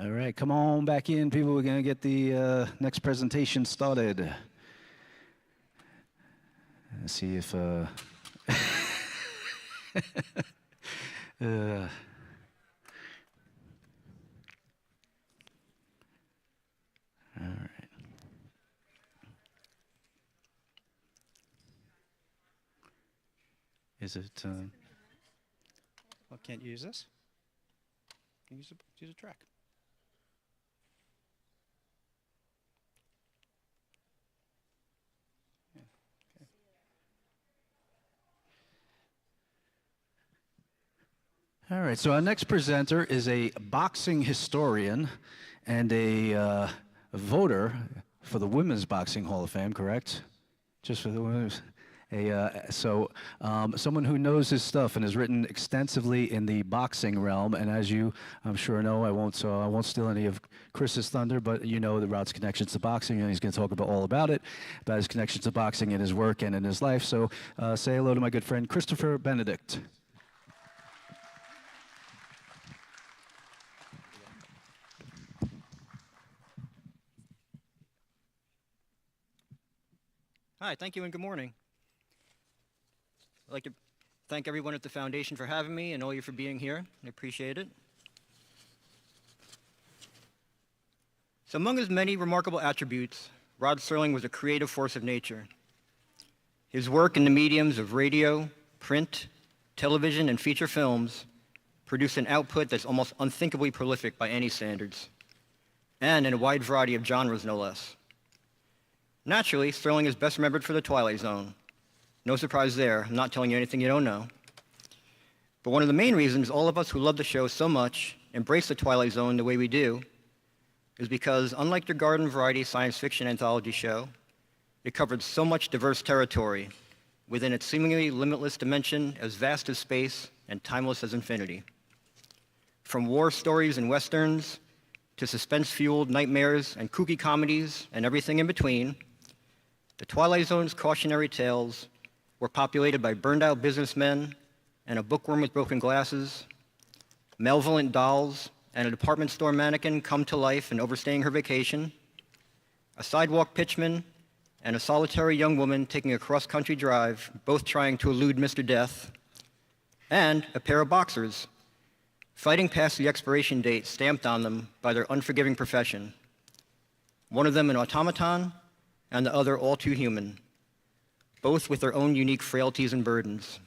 All right, come on back in, people. We're going to get the next presentation started. Let's see if... all right. Is it... Well, can't you use this? Can you use a track? Yeah. Okay. All right, so our next presenter is a boxing historian and a voter for the Women's Boxing Hall of Fame, correct? Just for the women's... someone who knows his stuff and has written extensively in the boxing realm, and as you, I'm sure know, I won't steal any of Chris's thunder, but you know the Rod's connections to boxing, and he's going to talk all about his connections to boxing in his work and in his life. So say hello to my good friend Christopher Benedict. Hi, thank you and good morning. I'd like to thank everyone at the Foundation for having me and all you for being here. I appreciate it. So among his many remarkable attributes, Rod Serling was a creative force of nature. His work in the mediums of radio, print, television, and feature films produced an output that's almost unthinkably prolific by any standards, and in a wide variety of genres, no less. Naturally, Serling is best remembered for the Twilight Zone. No surprise there, I'm not telling you anything you don't know. But one of the main reasons all of us who love the show so much embrace the Twilight Zone the way we do is because, unlike your garden variety science fiction anthology show, it covered so much diverse territory within its seemingly limitless dimension as vast as space and timeless as infinity. From war stories and westerns to suspense-fueled nightmares and kooky comedies and everything in between, the Twilight Zone's cautionary tales were populated by burned-out businessmen and a bookworm with broken glasses, malevolent dolls and a department store mannequin come to life and overstaying her vacation, a sidewalk pitchman and a solitary young woman taking a cross-country drive, both trying to elude Mr. Death, and a pair of boxers fighting past the expiration date stamped on them by their unforgiving profession, one of them an automaton and the other all too human, both with their own unique frailties and burdens.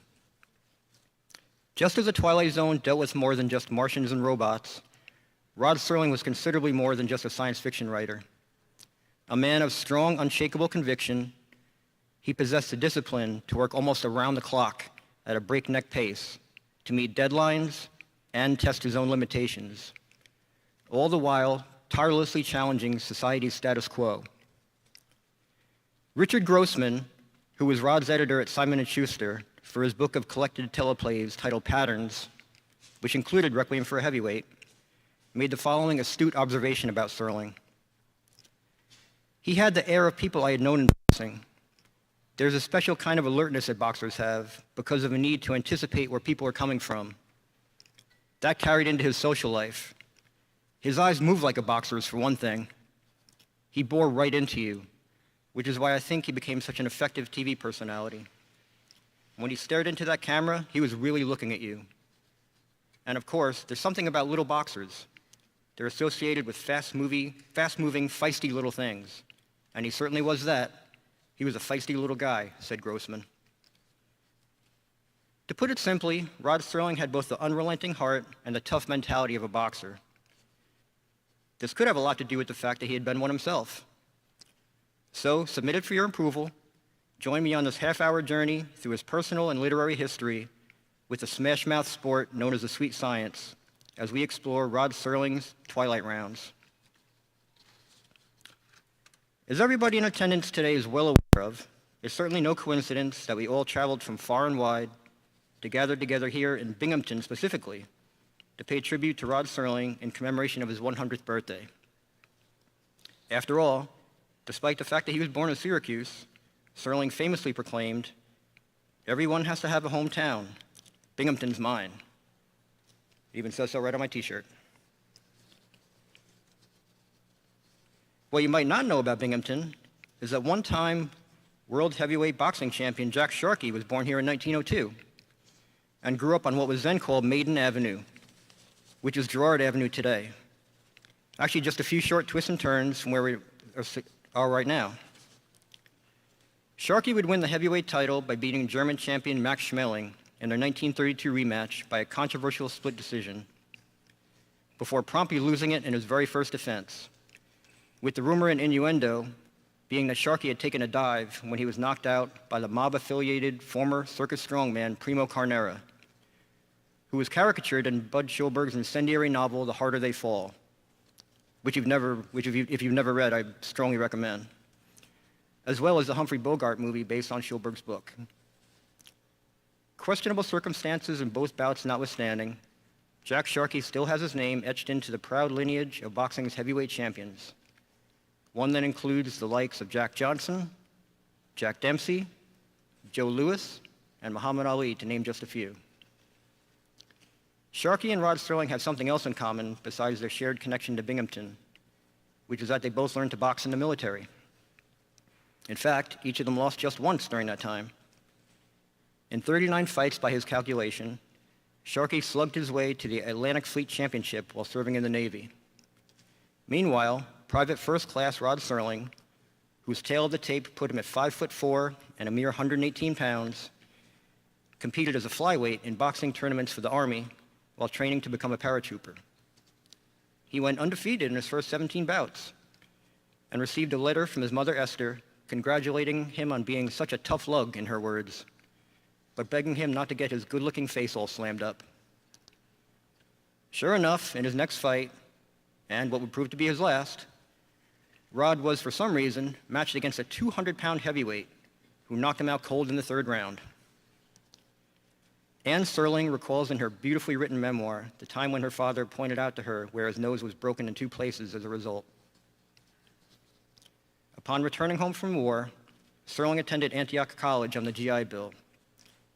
Just as the Twilight Zone dealt with more than just Martians and robots, Rod Serling was considerably more than just a science fiction writer. A man of strong, unshakable conviction, he possessed the discipline to work almost around the clock at a breakneck pace to meet deadlines and test his own limitations, all the while tirelessly challenging society's status quo. Richard Grossman, who was Rod's editor at Simon & Schuster for his book of collected teleplays titled Patterns, which included Requiem for a Heavyweight, made the following astute observation about Serling. He had the air of people I had known in boxing. There's a special kind of alertness that boxers have because of a need to anticipate where people are coming from. That carried into his social life. His eyes moved like a boxer's, for one thing. He bore right into you, which is why I think he became such an effective TV personality. When he stared into that camera, he was really looking at you. And of course, there's something about little boxers. They're associated with fast-moving, feisty little things. And he certainly was that. He was a feisty little guy, said Grossman. To put it simply, Rod Serling had both the unrelenting heart and the tough mentality of a boxer. This could have a lot to do with the fact that he had been one himself. So, submitted for your approval, join me on this half-hour journey through his personal and literary history with the smash-mouth sport known as the sweet science, as we explore Rod Serling's Twilight rounds. As everybody in attendance today is well aware of, it's certainly no coincidence that we all traveled from far and wide to gather together here in Binghamton specifically to pay tribute to Rod Serling in commemoration of his 100th birthday. After all, despite the fact that he was born in Syracuse, Serling famously proclaimed, "Everyone has to have a hometown. Binghamton's mine." It even says so right on my t-shirt. What you might not know about Binghamton is that one-time world heavyweight boxing champion Jack Sharkey was born here in 1902 and grew up on what was then called Maiden Avenue, which is Girard Avenue today. Actually, just a few short twists and turns from where we are right now. Sharkey would win the heavyweight title by beating German champion Max Schmeling in their 1932 rematch by a controversial split decision, before promptly losing it in his very first defense, with the rumor and innuendo being that Sharkey had taken a dive when he was knocked out by the mob-affiliated former circus strongman Primo Carnera, who was caricatured in Bud Schulberg's incendiary novel The Harder They Fall, which if you've never read, I strongly recommend, as well as the Humphrey Bogart movie based on Schulberg's book. Questionable circumstances in both bouts notwithstanding, Jack Sharkey still has his name etched into the proud lineage of boxing's heavyweight champions, one that includes the likes of Jack Johnson, Jack Dempsey, Joe Louis, and Muhammad Ali, to name just a few. Sharkey and Rod Serling have something else in common besides their shared connection to Binghamton, which is that they both learned to box in the military. In fact, each of them lost just once during that time. In 39 fights by his calculation, Sharkey slugged his way to the Atlantic Fleet Championship while serving in the Navy. Meanwhile, Private First Class Rod Serling, whose tale of the tape put him at 5'4" and a mere 118 pounds, competed as a flyweight in boxing tournaments for the Army while training to become a paratrooper. He went undefeated in his first 17 bouts and received a letter from his mother Esther congratulating him on being such a tough lug, in her words, but begging him not to get his good-looking face all slammed up. Sure enough, in his next fight, and what would prove to be his last, Rod was, for some reason, matched against a 200-pound heavyweight who knocked him out cold in the third round. Anne Serling recalls in her beautifully written memoir the time when her father pointed out to her where his nose was broken in 2 places as a result. Upon returning home from war, Serling attended Antioch College on the GI Bill,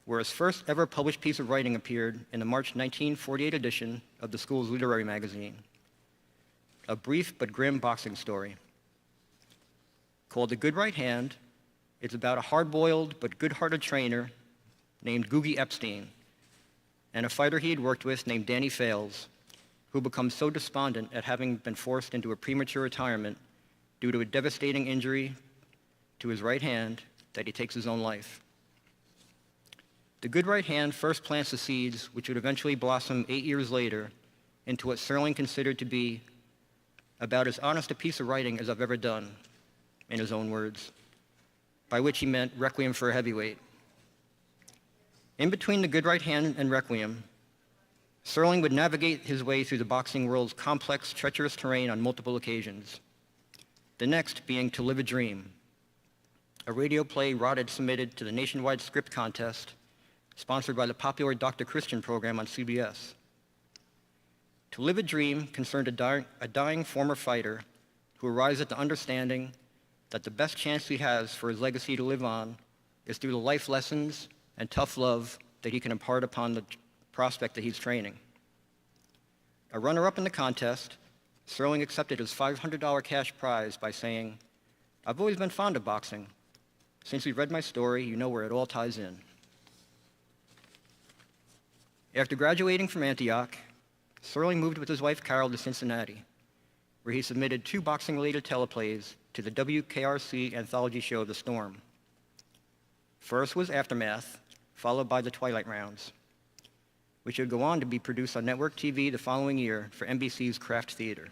where his first ever published piece of writing appeared in the March 1948 edition of the school's literary magazine, a brief but grim boxing story. Called The Good Right Hand, it's about a hard-boiled but good-hearted trainer named Googie Epstein and a fighter he had worked with named Danny Fales, who becomes so despondent at having been forced into a premature retirement due to a devastating injury to his right hand that he takes his own life. The Good Right Hand first plants the seeds which would eventually blossom 8 years later into what Serling considered to be about as honest a piece of writing as I've ever done, in his own words, by which he meant Requiem for a Heavyweight. In between The Good Right Hand and Requiem, Serling would navigate his way through the boxing world's complex, treacherous terrain on multiple occasions. The next being To Live a Dream, a radio play Rod had submitted to the nationwide script contest sponsored by the popular Dr. Christian program on CBS. To Live a Dream concerned a dying former fighter who arrives at the understanding that the best chance he has for his legacy to live on is through the life lessons and tough love that he can impart upon the prospect that he's training. A runner-up in the contest, Serling accepted his $500 cash prize by saying, "I've always been fond of boxing. Since you've read my story, you know where it all ties in." After graduating from Antioch, Serling moved with his wife Carol to Cincinnati, where he submitted 2 boxing-related teleplays to the WKRC anthology show The Storm. First was Aftermath, followed by the Twilight Rounds, which would go on to be produced on network TV the following year for NBC's Kraft Theater.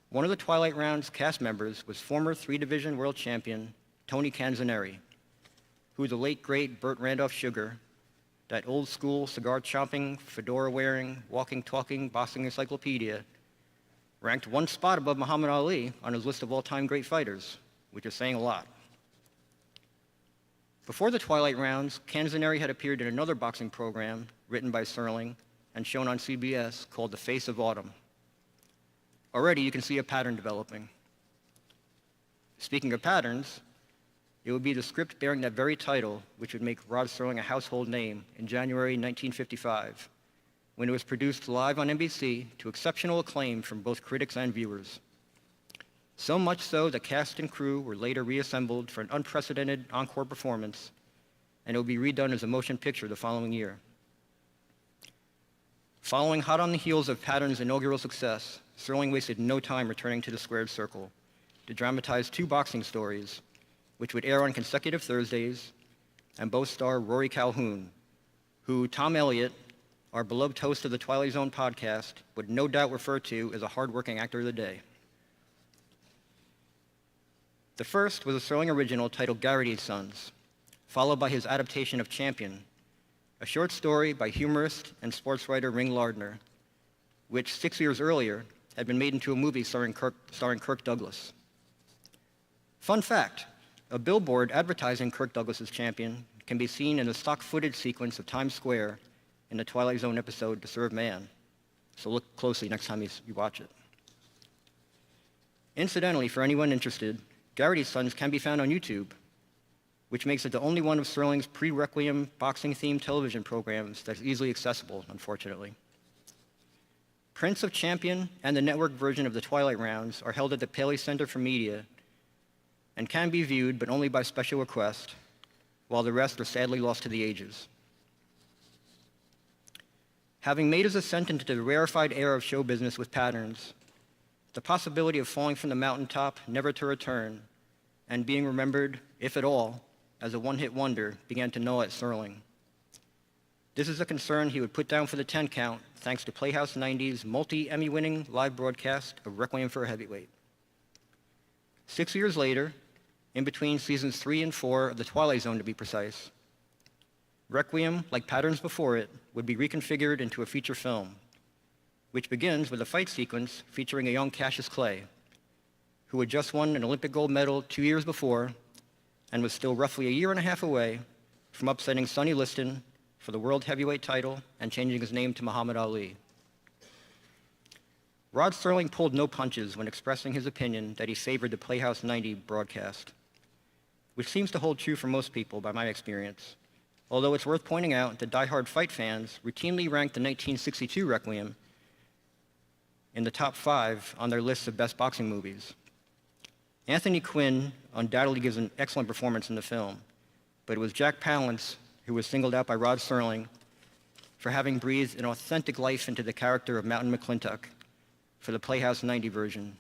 One of the Twilight Rounds cast members was former 3-division world champion Tony Canzoneri, who the late, great Burt Randolph Sugar, that old-school, cigar-chomping, fedora-wearing, walking-talking boxing encyclopedia, ranked 1 spot above Muhammad Ali on his list of all-time great fighters, which is saying a lot. Before the Twilight Rounds, Canzoneri had appeared in another boxing program written by Serling and shown on CBS called The Face of Autumn. Already you can see a pattern developing. Speaking of patterns, it would be the script bearing that very title which would make Rod Serling a household name in January 1955, when it was produced live on NBC to exceptional acclaim from both critics and viewers. So much so the cast and crew were later reassembled for an unprecedented encore performance, and it will be redone as a motion picture the following year. Following hot on the heels of Pattern's inaugural success, Serling wasted no time returning to the squared circle to dramatize 2 boxing stories, which would air on consecutive Thursdays, and both star Rory Calhoun, who Tom Elliott, our beloved host of the Twilight Zone podcast, would no doubt refer to as a hardworking actor of the day. The first was a Serling original titled Garrity's Sons, followed by his adaptation of Champion, a short story by humorist and sports writer Ring Lardner, which 6 years earlier had been made into a movie starring Kirk Douglas. Fun fact, a billboard advertising Kirk Douglas's Champion can be seen in the stock footage sequence of Times Square in the Twilight Zone episode To Serve Man, so look closely next time you watch it. Incidentally, for anyone interested, Garrity's Sons can be found on YouTube, which makes it the only one of Serling's pre-Requiem boxing-themed television programs that's easily accessible, unfortunately. Prints of Champion and the network version of the Twilight rounds are held at the Paley Center for Media and can be viewed, but only by special request, while the rest are sadly lost to the ages. Having made his ascent into the rarefied era of show business with Patterns, the possibility of falling from the mountaintop, never to return, and being remembered, if at all, as a one-hit wonder began to gnaw at Serling. This is a concern he would put down for the 10 count, thanks to Playhouse 90's multi-Emmy-winning live broadcast of Requiem for a Heavyweight. 6 years later, in between seasons 3 and 4 of The Twilight Zone to be precise, Requiem, like Patterns before it, would be reconfigured into a feature film, which begins with a fight sequence featuring a young Cassius Clay, who had just won an Olympic gold medal 2 years before and was still roughly a year and a half away from upsetting Sonny Liston for the world heavyweight title and changing his name to Muhammad Ali. Rod Serling pulled no punches when expressing his opinion that he favored the Playhouse 90 broadcast, which seems to hold true for most people by my experience, although it's worth pointing out that diehard fight fans routinely ranked the 1962 Requiem in the top 5 on their lists of best boxing movies. Anthony Quinn undoubtedly gives an excellent performance in the film, but it was Jack Palance who was singled out by Rod Serling for having breathed an authentic life into the character of Mountain McClintock for the Playhouse 90 version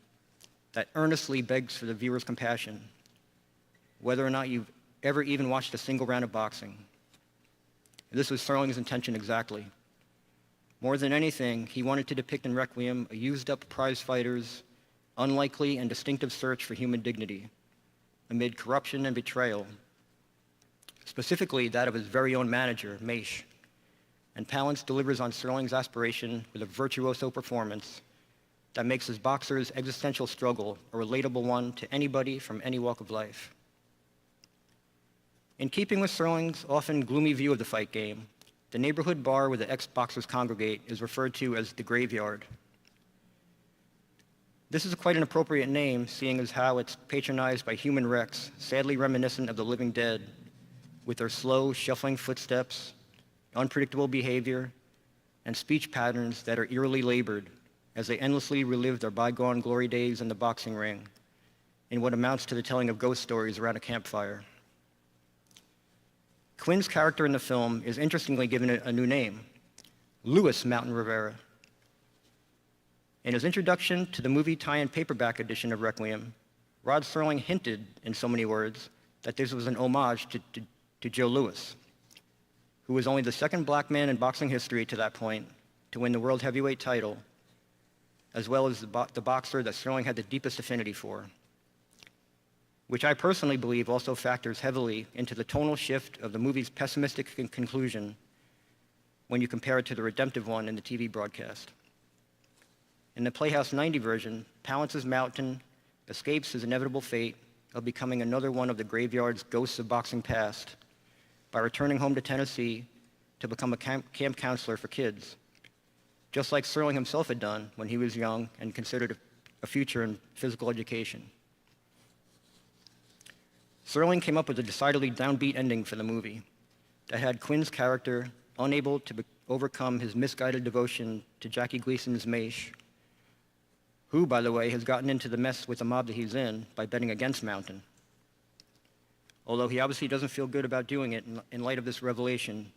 that earnestly begs for the viewer's compassion, whether or not you've ever even watched a single round of boxing. This was Serling's intention exactly. More than anything, he wanted to depict in Requiem a used-up prize fighter's unlikely and distinctive search for human dignity amid corruption and betrayal, specifically that of his very own manager, Maish. And Palance delivers on Serling's aspiration with a virtuoso performance that makes his boxer's existential struggle a relatable one to anybody from any walk of life. In keeping with Serling's often gloomy view of the fight game, the neighborhood bar where the ex-boxers congregate is referred to as the Graveyard. This is quite an appropriate name, seeing as how it's patronized by human wrecks, sadly reminiscent of the living dead, with their slow, shuffling footsteps, unpredictable behavior, and speech patterns that are eerily labored as they endlessly relive their bygone glory days in the boxing ring, in what amounts to the telling of ghost stories around a campfire. Quinn's character in the film is interestingly given a new name, Louis Mountain Rivera. In his introduction to the movie tie-in paperback edition of Requiem, Rod Serling hinted, in so many words, that this was an homage to Joe Louis, who was only the second black man in boxing history to that point to win the world heavyweight title, as well as the boxer that Serling had the deepest affinity for, which I personally believe also factors heavily into the tonal shift of the movie's pessimistic conclusion when you compare it to the redemptive one in the TV broadcast. In the Playhouse 90 version, Palance's Mountain escapes his inevitable fate of becoming another one of the Graveyard's ghosts of boxing past by returning home to Tennessee to become a camp counselor for kids, just like Serling himself had done when he was young and considered a future in physical education. Serling came up with a decidedly downbeat ending for the movie that had Quinn's character unable to overcome his misguided devotion to Jackie Gleason's Maish, who, by the way, has gotten into the mess with the mob that he's in by betting against Mountain. Although he obviously doesn't feel good about doing it in light of this revelation,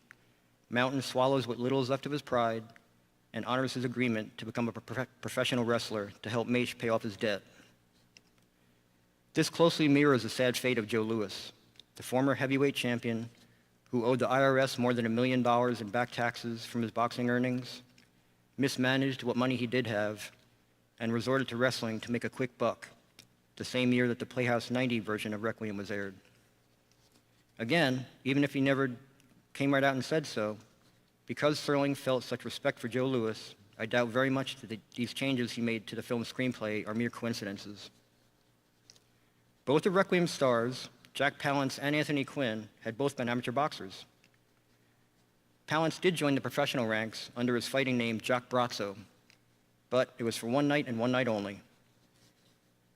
Mountain swallows what little is left of his pride and honors his agreement to become a professional wrestler to help Maish pay off his debt. This closely mirrors the sad fate of Joe Louis, the former heavyweight champion who owed the IRS more than $1 million in back taxes from his boxing earnings, mismanaged what money he did have, and resorted to wrestling to make a quick buck, the same year that the Playhouse 90 version of Requiem was aired. Again, even if he never came right out and said so, because Serling felt such respect for Joe Louis, I doubt very much that these changes he made to the film's screenplay are mere coincidences. Both of Requiem's stars, Jack Palance and Anthony Quinn, had both been amateur boxers. Palance did join the professional ranks under his fighting name Jack Brazzo, but it was for one night and one night only.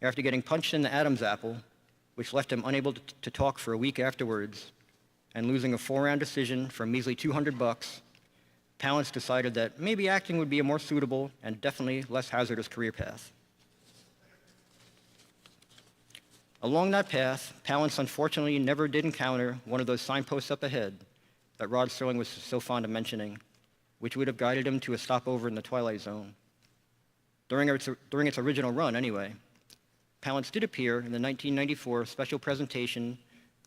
After getting punched in the Adam's apple, which left him unable to talk for a week afterwards, and losing a 4-round decision for a measly $200, Palance decided that maybe acting would be a more suitable and definitely less hazardous career path. Along that path, Palance unfortunately never did encounter one of those signposts up ahead that Rod Serling was so fond of mentioning, which would have guided him to a stopover in the Twilight Zone. During its original run, anyway, Palance did appear in the 1994 special presentation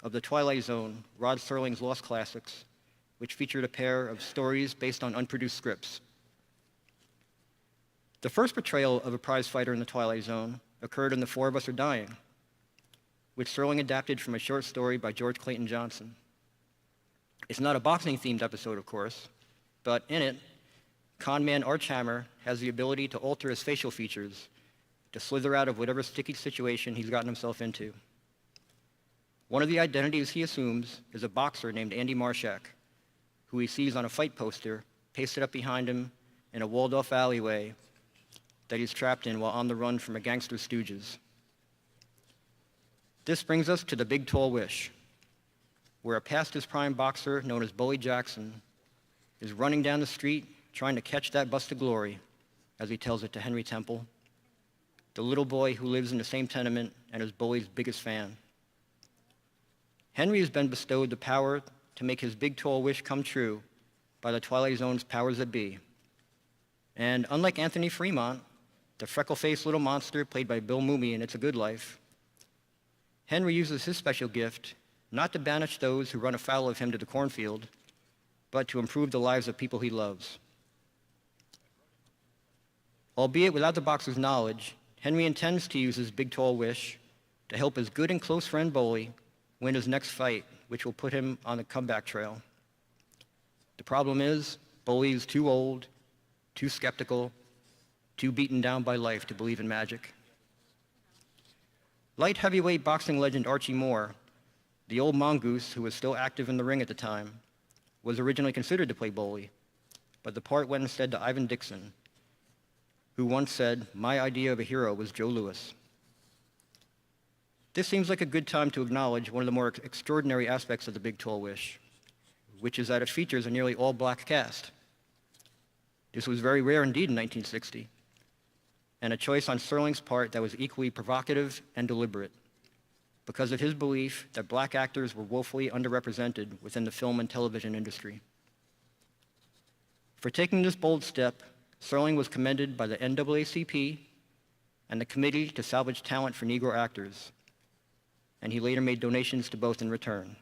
of the Twilight Zone, Rod Serling's Lost Classics, which featured a pair of stories based on unproduced scripts. The first portrayal of a prize fighter in the Twilight Zone occurred in The Four of Us Are Dying, which Serling adapted from a short story by George Clayton Johnson. It's not a boxing-themed episode, of course, but in it, conman Arch Hammer has the ability to alter his facial features to slither out of whatever sticky situation he's gotten himself into. One of the identities he assumes is a boxer named Andy Marshak, who he sees on a fight poster pasted up behind him in a walled-off alleyway that he's trapped in while on the run from a gangster's stooges. This brings us to The Big Tall Wish, where a past his prime boxer known as Bully Jackson is running down the street trying to catch that bust of glory, as he tells it to Henry Temple, the little boy who lives in the same tenement and is Bully's biggest fan. Henry has been bestowed the power to make his big tall wish come true by the Twilight Zone's powers that be. And unlike Anthony Fremont, the freckle-faced little monster played by Bill Mumy in It's a Good Life, Henry uses his special gift not to banish those who run afoul of him to the cornfield, but to improve the lives of people he loves. Albeit without the boxer's knowledge, Henry intends to use his big tall wish to help his good and close friend Bully win his next fight, which will put him on the comeback trail. The problem is, Bully is too old, too skeptical, too beaten down by life to believe in magic. Light heavyweight boxing legend Archie Moore, the old mongoose who was still active in the ring at the time, was originally considered to play Bully, but the part went instead to Ivan Dixon, who once said, "My idea of a hero was Joe Louis." This seems like a good time to acknowledge one of the more extraordinary aspects of The Big Tall Wish, which is that it features a nearly all-black cast. This was very rare indeed in 1960, and a choice on Serling's part that was equally provocative and deliberate, because of his belief that black actors were woefully underrepresented within the film and television industry. For taking this bold step, Serling was commended by the NAACP and the Committee to Salvage Talent for Negro Actors, and he later made donations to both in return.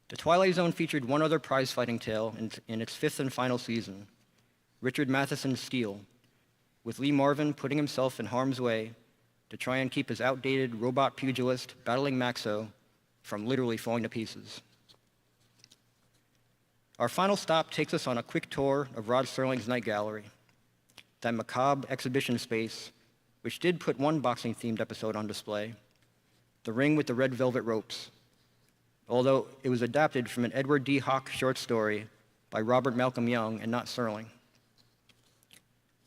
The Twilight Zone featured one other prize-fighting tale in its fifth and final season, Richard Matheson's Steel, with Lee Marvin putting himself in harm's way to try and keep his outdated robot pugilist battling Maxo from literally falling to pieces. Our final stop takes us on a quick tour of Rod Serling's Night Gallery, that macabre exhibition space which did put one boxing-themed episode on display, The Ring with the Red Velvet Ropes, although it was adapted from an Edward D. Hawk short story by Robert Malcolm Young and not Serling.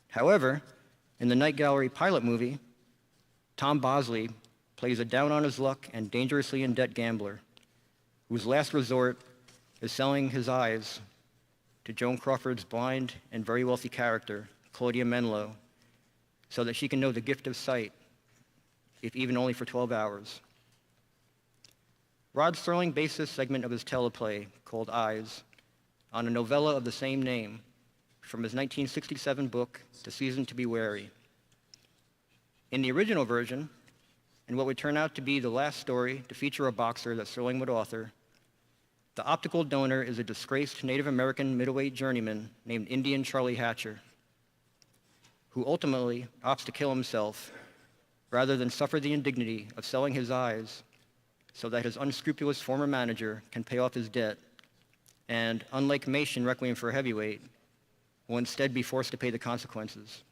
However, in the Night Gallery pilot movie, Tom Bosley plays a down-on-his-luck and dangerously in-debt gambler whose last resort is selling his eyes to Joan Crawford's blind and very wealthy character, Claudia Menlo, so that she can know the gift of sight, if even only for 12 hours. Rod Serling based this segment of his teleplay, called Eyes, on a novella of the same name from his 1967 book, The Season to Be Wary. In the original version, and what would turn out to be the last story to feature a boxer that Serling would author, the optical donor is a disgraced Native American middleweight journeyman named Indian Charlie Hatcher, who ultimately opts to kill himself rather than suffer the indignity of selling his eyes so that his unscrupulous former manager can pay off his debt and, unlike Mace in Requiem for a Heavyweight, will instead be forced to pay the consequences.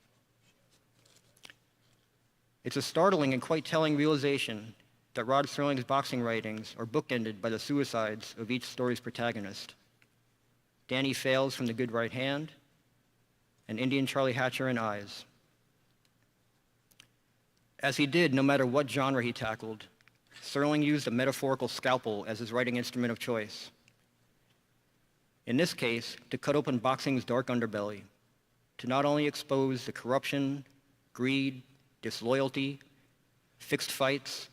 It's a startling and quite telling realization that Rod Serling's boxing writings are bookended by the suicides of each story's protagonist. Danny Fails from The Good Right Hand, and Indian Charlie Hatcher in Eyes. As he did, no matter what genre he tackled, Serling used a metaphorical scalpel as his writing instrument of choice. In this case, to cut open boxing's dark underbelly, to not only expose the corruption, greed, disloyalty, fixed fights,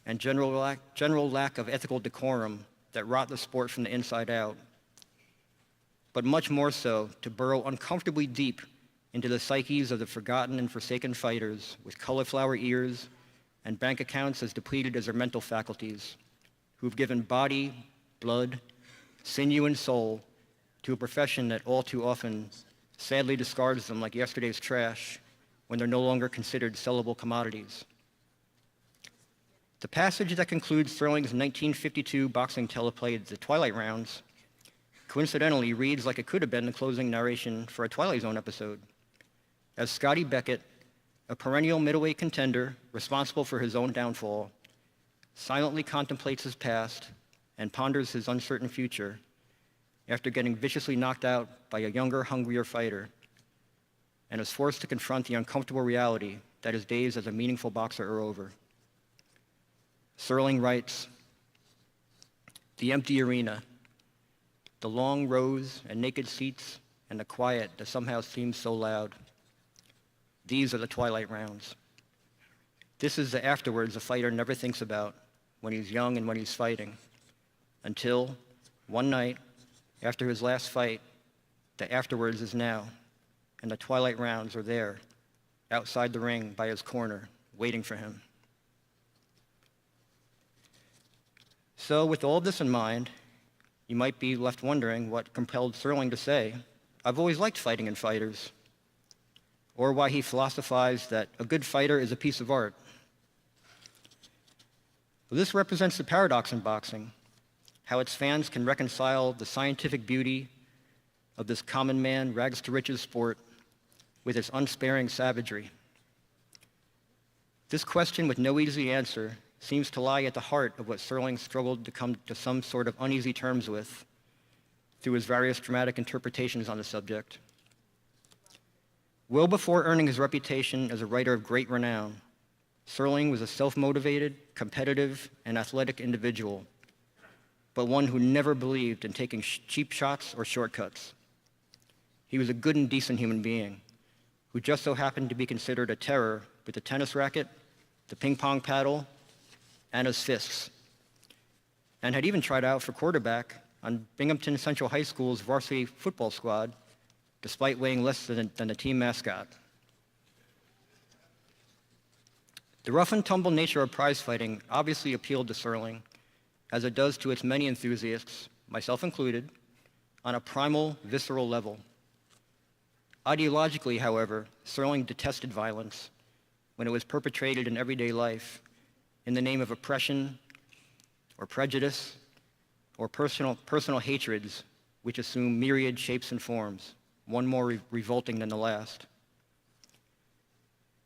and general lack of ethical decorum that rot the sport from the inside out, but much more so to burrow uncomfortably deep into the psyches of the forgotten and forsaken fighters with cauliflower ears and bank accounts as depleted as their mental faculties, who've given body, blood, sinew, and soul to a profession that all too often sadly discards them like yesterday's trash when they're no longer considered sellable commodities. The passage that concludes Serling's 1952 boxing teleplay, The Twilight Rounds, coincidentally reads like it could have been the closing narration for a Twilight Zone episode, as Scotty Beckett, a perennial middleweight contender responsible for his own downfall, silently contemplates his past and ponders his uncertain future after getting viciously knocked out by a younger, hungrier fighter, and is forced to confront the uncomfortable reality that his days as a meaningful boxer are over. Serling writes, "The empty arena, the long rows and naked seats, and the quiet that somehow seems so loud. These are the twilight rounds. This is the afterwards a fighter never thinks about when he's young and when he's fighting, until one night, after his last fight, the afterwards is now, and the twilight rounds are there, outside the ring by his corner, waiting for him." So with all of this in mind, you might be left wondering what compelled Serling to say, "I've always liked fighting and fighters," or why he philosophized that a good fighter is a piece of art. Well, this represents the paradox in boxing, how its fans can reconcile the scientific beauty of this common man, rags to riches sport with its unsparing savagery. This question with no easy answer seems to lie at the heart of what Serling struggled to come to some sort of uneasy terms with through his various dramatic interpretations on the subject. Well before earning his reputation as a writer of great renown, Serling was a self-motivated, competitive, and athletic individual, but one who never believed in taking cheap shots or shortcuts. He was a good and decent human being who just so happened to be considered a terror with the tennis racket, the ping pong paddle, and his fists, and had even tried out for quarterback on Binghamton Central High School's varsity football squad, despite weighing less than the team mascot. The rough and tumble nature of prize fighting obviously appealed to Serling, as it does to its many enthusiasts, myself included, on a primal, visceral level. Ideologically, however, Serling detested violence when it was perpetrated in everyday life in the name of oppression or prejudice or personal hatreds which assume myriad shapes and forms, one more revolting than the last.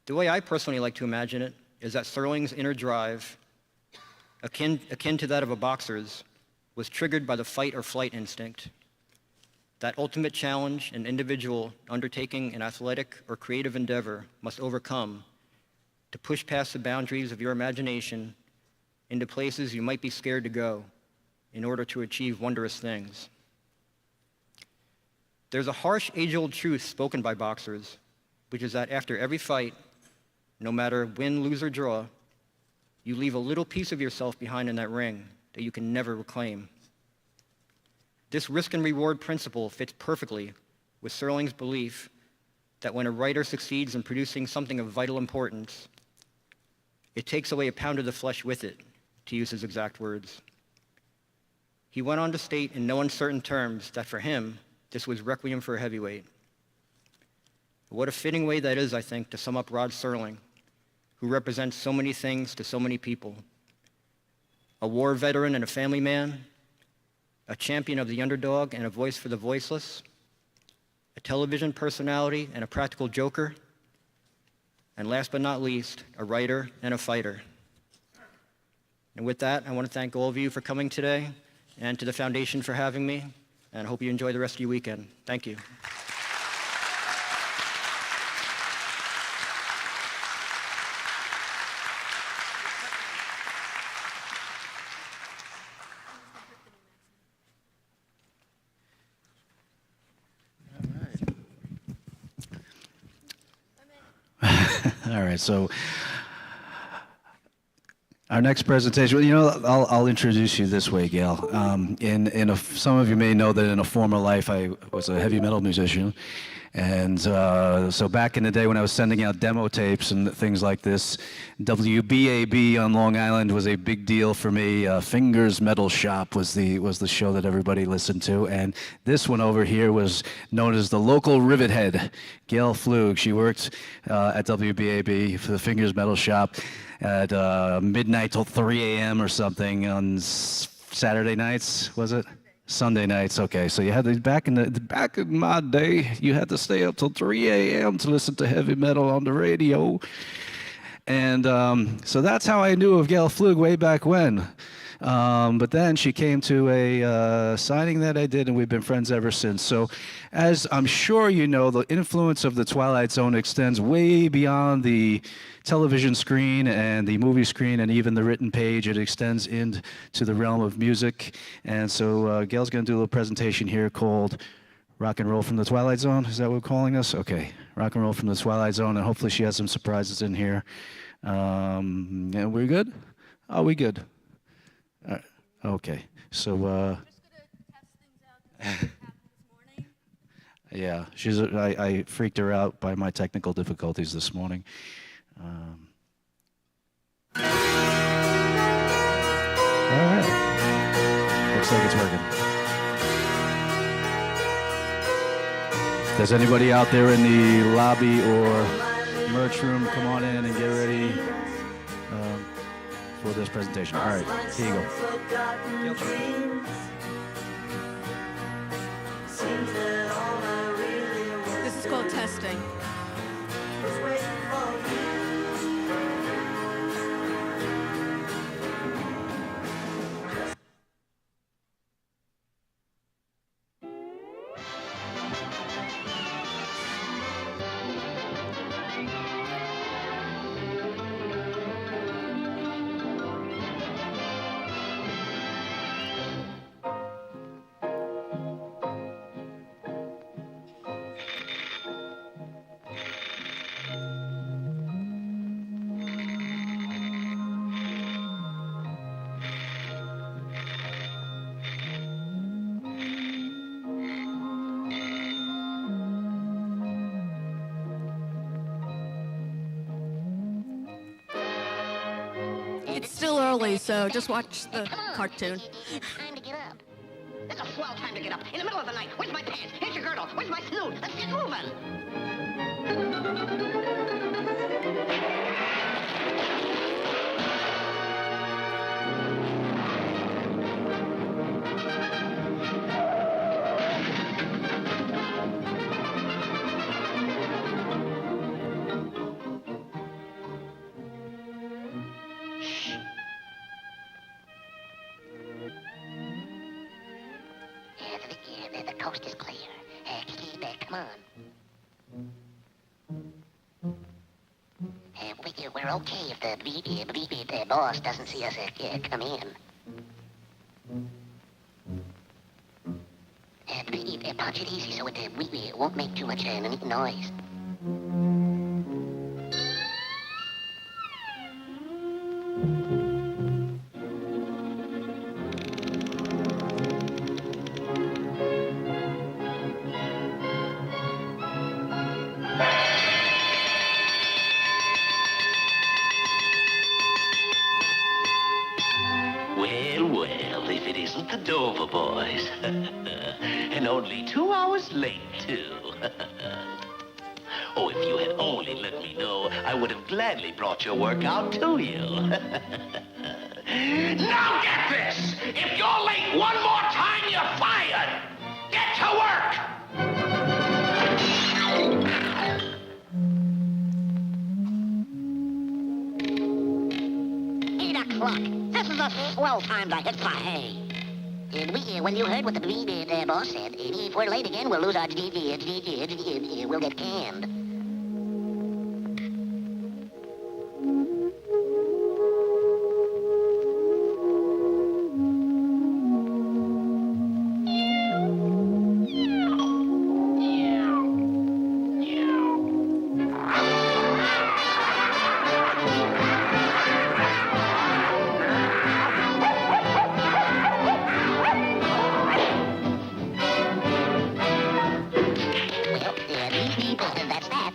The way I personally like to imagine it is that Serling's inner drive, akin to that of a boxer's, was triggered by the fight or flight instinct, that ultimate challenge an individual undertaking an athletic or creative endeavor must overcome to push past the boundaries of your imagination into places you might be scared to go in order to achieve wondrous things. There's a harsh, age-old truth spoken by boxers, which is that after every fight, no matter win, lose, or draw, you leave a little piece of yourself behind in that ring that you can never reclaim. This risk and reward principle fits perfectly with Serling's belief that when a writer succeeds in producing something of vital importance, it takes away a pound of the flesh with it, to use his exact words. He went on to state in no uncertain terms that for him, this was requiem for a heavyweight. What a fitting way that is, I think, to sum up Rod Serling, who represents so many things to so many people. A war veteran and a family man, a champion of the underdog and a voice for the voiceless, a television personality and a practical joker, and last but not least, a writer and a fighter. And with that, I want to thank all of you for coming today, and to the Foundation for having me, and I hope you enjoy the rest of your weekend. Thank you. All right, so our next presentation, well, you know, I'll introduce you this way, Gail. Some of you may know that in a former life I was a heavy metal musician, and so back in the day when I was sending out demo tapes and things like this, WBAB on Long Island was a big deal for me. Fingers Metal Shop was the show that everybody listened to, and this one over here was known as the local rivet head, Gail Flug. She worked at WBAB for the Fingers Metal Shop at midnight till 3 a.m. or something on Saturday nights, was it? Sunday nights. Okay, so you had to, back in my day, you had to stay up till 3 a.m. to listen to heavy metal on the radio. And so that's how I knew of Gail Flug way back when. But then she came to a signing that I did, and we've been friends ever since. So as I'm sure you know, the influence of the Twilight Zone extends way beyond the television screen and the movie screen and even the written page. It extends into the realm of music. And so Gail's going to do a little presentation here called Rock and Roll from the Twilight Zone. Is that what we're calling this? Okay, Rock and Roll from the Twilight Zone, and hopefully she has some surprises in here. And we're good? Are we good? Okay, so Just gonna test things out to see what happened this morning. yeah, I freaked her out by my technical difficulties this morning. All right, looks like it's working. Does anybody out there in the lobby or merch room come on in and get ready for this presentation? All right, here you go. This is called testing. It's still early, so just watch the cartoon. It's time to get up. It's a swell time to get up. In the middle of the night. Where's my pants? Here's your girdle. Where's my snoot? Let's get moving. The coast is clear. Come on. We're okay if the boss doesn't see us come in. Punch it easy so it won't make too much noise. Well, well, if it isn't the Dover boys. And only 2 hours late, too. Oh, if you had only let me know, I would have gladly brought your work out to you. Now get this! If you're late one more time, you're fired! Get to work! 8 o'clock. This is a swell time to hit the hay. When you heard what the boss said, if we're late again, we'll lose our we'll get canned. That's that.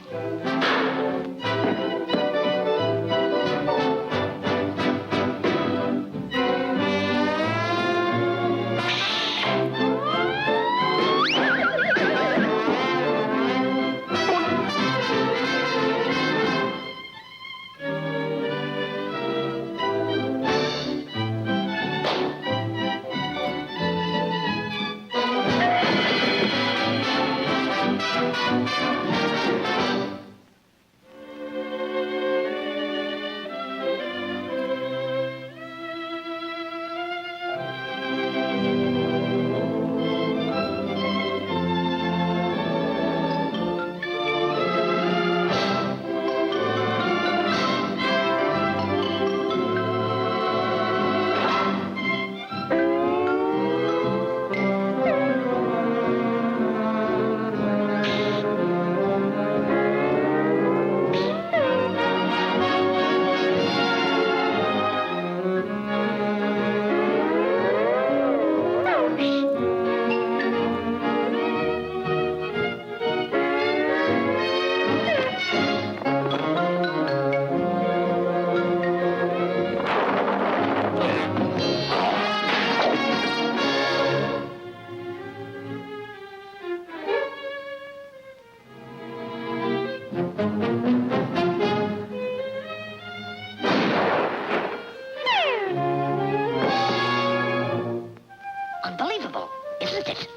Unbelievable, isn't it?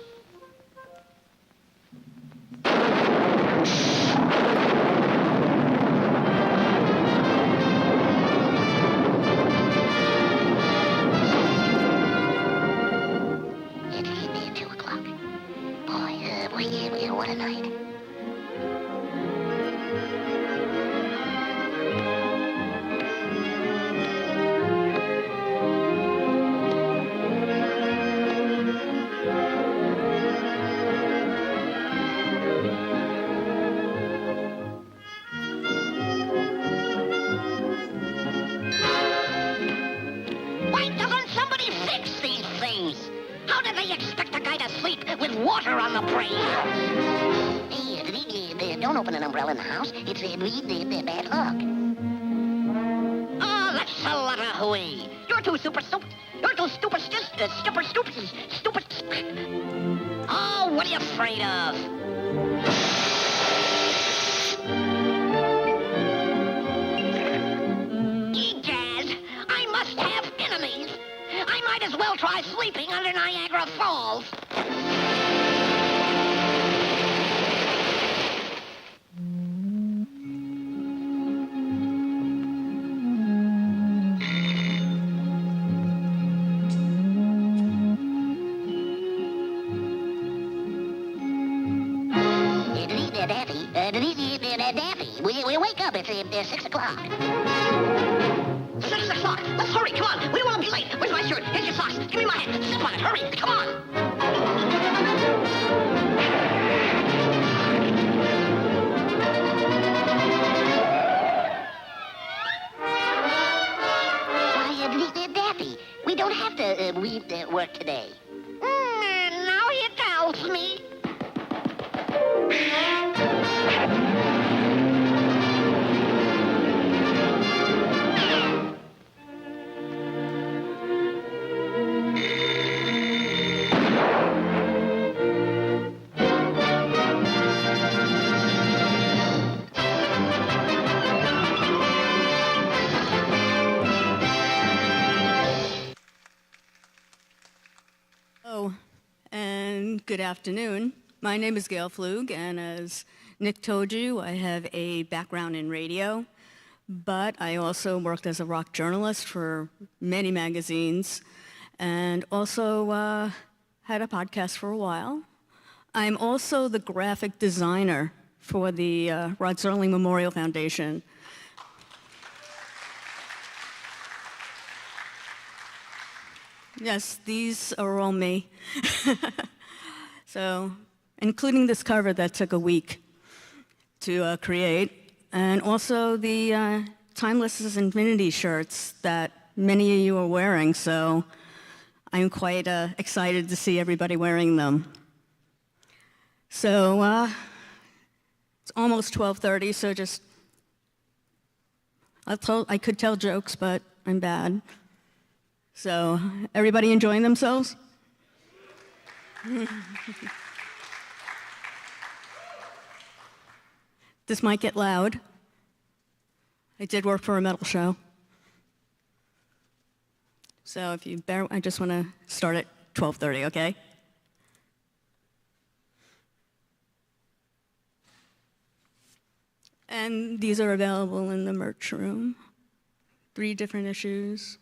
It's 2 o'clock. Boy, what a night. Why doesn't somebody fix these things? How do they expect a guy to sleep with water on the brain? Hey, don't open an umbrella in the house. It's bad luck. Oh, that's a lot of hooey. You're too stupid. You're too stupid. Stupid. Oh, what are you afraid of? Egad, I must have enemies. I might as well try sleeping under Niagara Falls. Daffy, we wake up. It's 6 o'clock. 6 o'clock. Let's hurry. Come on. We don't want to be late. Where's my shirt? Here's your socks. Give me my hat. Step on it. Hurry. Come on. Why, Daffy, we don't have to work today. Now he tells me. Good afternoon. My name is Gail Flug, and as Nick told you, I have a background in radio, but I also worked as a rock journalist for many magazines, and also had a podcast for a while. I'm also the graphic designer for the Rod Serling Memorial Foundation. Yes, these are all me. So, including this cover that took a week to create, and also the Timeless Infinity shirts that many of you are wearing, so I'm quite excited to see everybody wearing them. So, it's almost 12:30, so just, I could tell jokes, but I'm bad. So, everybody enjoying themselves? This might get loud. I did work for a metal show. So if you bear, I just want to start at 12:30, okay? And these are available in the merch room. 3 different issues.